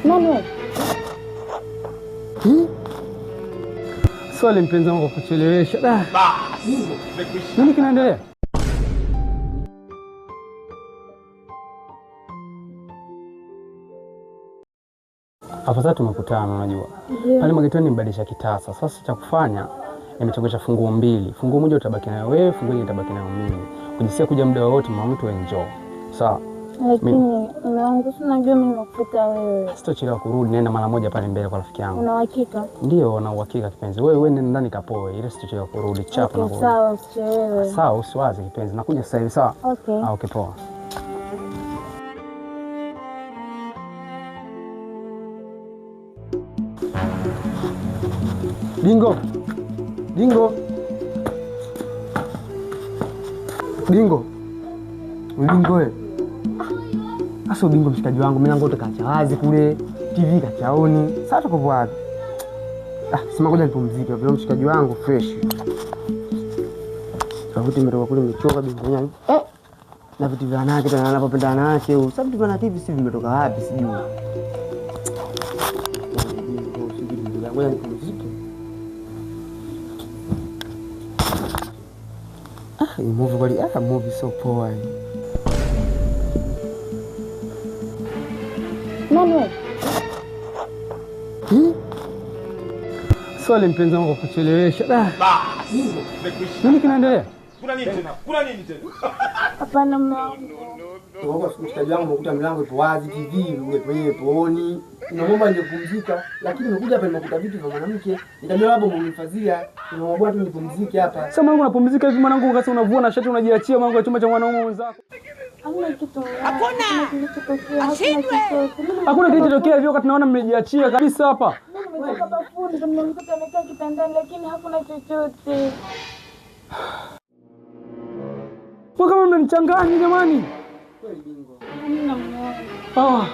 Nani? Swali mpenzi wangu kuchelewesha. Nini kinaendelea? Hapa sasa tumekutana, unajua. Pale magetoni mbadilisha kitasa. Sasa cha kufanya nimechagua funguo mbili. Funguo moja utabaki nayo wewe, funguo nyingine utabaki nayo mimi. Kujisikia kuja muda wote mama mtu enjoy. Sawa. Lakini mume wangu unajua mimi nakufuta wewe. Sitochelewa kurudi, nenda mara moja pale mbele kwa rafiki yangu. Una uhakika? Ndio, na uhakika kipenzi. Wewe nenda ndani kapoe, ile sitochelewa kurudi chapa na kurudi. Sawa, usichelewe. Sawa, usiwaze kipenzi. Nakuja sasa hivi, sawa? Okay. Okay, poa. Dingo. Dingo. Dingo. Dingo wewe. Asa Dingo mshikaji wangu, milango yote kacha wazi kule, TV kachaoni. Sasa tuko wapi? Sema ngoja nipumzike, vile mshikaji wangu fresh. Sauti imetoka kule michoka bingo. Na vitu vya nake tena anapopenda nache. Sasa vitu vya TV si vimetoka wapi sijui. Ngoja nipumzike. Hii movie kweli, movie so poa hii. Nani? Swali mpenzi wangu kuchelewesha. Nini kinaendelea? Kuna nini tena? Kuna nini tena? Hapana mume wangu. Kwa mshikaji wangu umekuta milango ipo wazi, TV ipo on. Naomba nipumzika, lakini nimekuja hapa nimekuta vitu vya mwanamke. Nikamwambia baba mnifadhia, nimwambia tu nipumzike hapa. Sasa mwanangu unapumzika hivi mwanangu, ukasema unavua na shati unajiachia mwanangu kwa chumba cha mwanaume wenzako. Hamna kitu. Hakuna kilichotokea hivyo wakati naona mmejiachia kabisa hapa. Mimi nimetoka bafuni, nimemkuta amekaa kitandani lakini hakuna chochote. Kwa kama mmemchanganya jamani. Hamna mume wangu.